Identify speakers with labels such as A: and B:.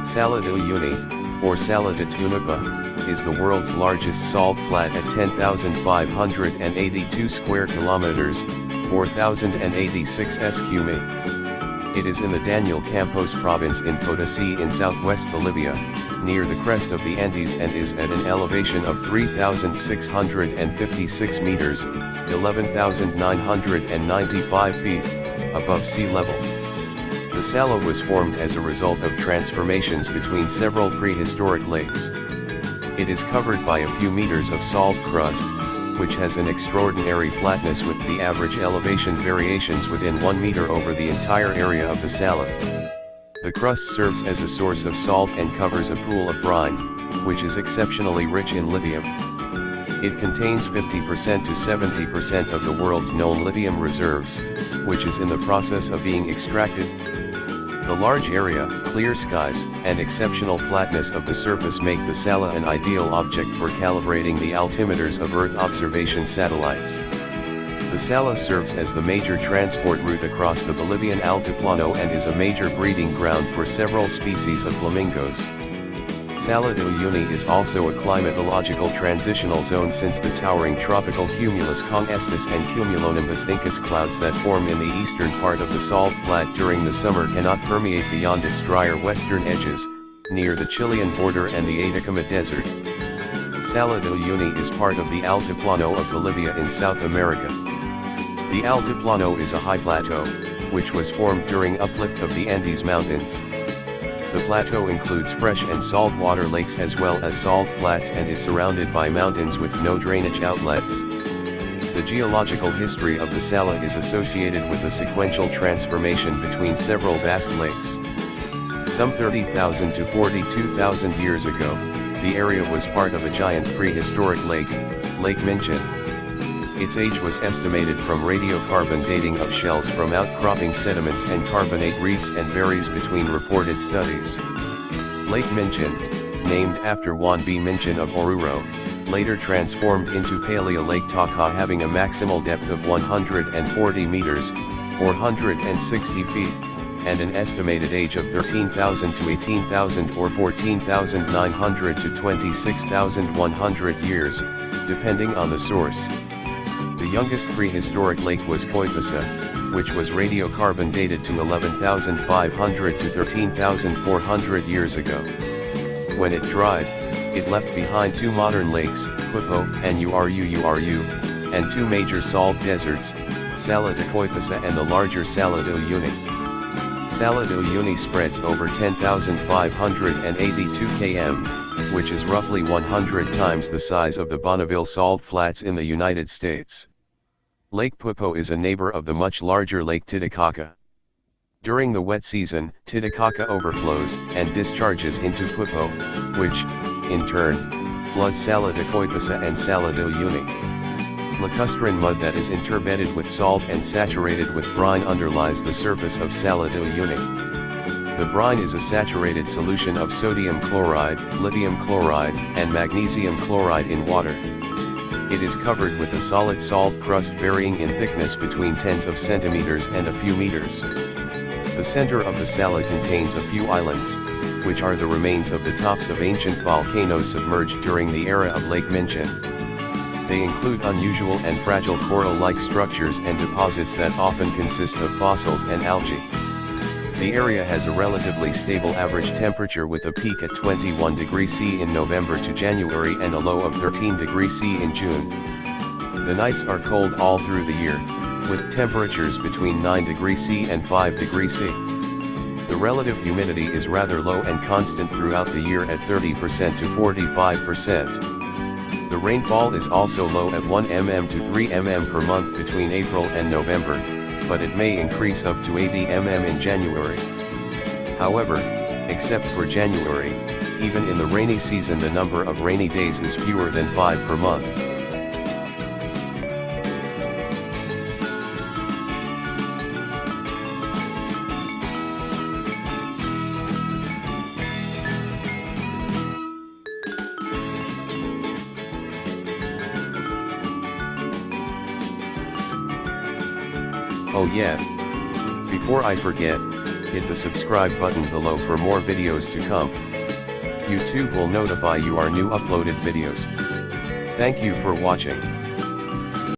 A: Salar de Uyuni, or Salar de Tunupa, is the world's largest salt flat at 10,582 square kilometers, 4,086 sq mi. It is in the Campos province in Potosí in southwest Bolivia, near the crest of the Andes, and is at an elevation of 3,656 meters, 11,995 feet, above sea level. The Salar was formed as a result of transformations between several prehistoric lakes. It is covered by a few meters of salt crust, which has an extraordinary flatness with the average elevation variations within 1 meter over the entire area of the Salar. The crust serves as a source of salt and covers a pool of brine, which is exceptionally rich in lithium. It contains 50% to 70% of the world's known lithium reserves, which is in the process of being extracted. The large area, clear skies, and exceptional flatness of the surface make the Salar an ideal object for calibrating the altimeters of Earth observation satellites. The Salar serves as the major transport route across the Bolivian Altiplano and is a major breeding ground for several species of flamingos. Salar de Uyuni is also a climatological transitional zone, since the towering tropical cumulus congestus and cumulonimbus incus clouds that form in the eastern part of the salt flat during the summer cannot permeate beyond its drier western edges, near the Chilean border and the Atacama Desert. Salar de Uyuni is part of the Altiplano of Bolivia in South America. The Altiplano is a high plateau, which was formed during uplift of the Andes Mountains. The plateau includes fresh and saltwater lakes as well as salt flats and is surrounded by mountains with no drainage outlets. The geological history of the Salar is associated with a sequential transformation between several vast lakes. Some 30,000 to 42,000 years ago, the area was part of a giant prehistoric lake, Lake Minchin. Its age was estimated from radiocarbon dating of shells from outcropping sediments and carbonate reefs, and varies between reported studies. Lake Minchin, named after Juan B. Minchin of Oruro, later transformed into Palea Lake Taca, having a maximal depth of 140 meters, 460 feet, and an estimated age of 13,000 to 18,000 or 14,900 to 26,100 years, depending on the source. The youngest prehistoric lake was Coipasa, which was radiocarbon dated to 11,500 to 13,400 years ago. When it dried, it left behind two modern lakes, Pupo and Uru, and two major salt deserts, Salar de Coipasa and the larger Salar de Uyuni. Salar de Uyuni spreads over 10,582 km, which is roughly 100 times the size of the Bonneville Salt Flats in the United States. Lake Pupo is a neighbor of the much larger Lake Titicaca. During the wet season, Titicaca overflows and discharges into Pupo, which, in turn, floods Salar de Coipasa and Salar de Uyuni. Lacustrine mud that is interbedded with salt and saturated with brine underlies the surface of Salar de Uyuni. The brine is a saturated solution of sodium chloride, lithium chloride, and magnesium chloride in water. It is covered with a solid salt crust varying in thickness between tens of centimeters and a few meters. The center of the Salar contains a few islands, which are the remains of the tops of ancient volcanoes submerged during the era of Lake Minchin. They include unusual and fragile coral-like structures and deposits that often consist of fossils and algae. The area has a relatively stable average temperature, with a peak at 21 degrees C in November to January and a low of 13 degrees C in June. The nights are cold all through the year, with temperatures between 9 degrees C and 5 degrees C. The relative humidity is rather low and constant throughout the year at 30% to 45%. The rainfall is also low at 1 mm to 3 mm per month between April and November, but it may increase up to 80 mm in January. However, except for January, even in the rainy season the number of rainy days is fewer than 5 per month. Oh yeah. Before I forget, hit the subscribe button below for more videos to come. YouTube will notify you our new uploaded videos. Thank you for watching.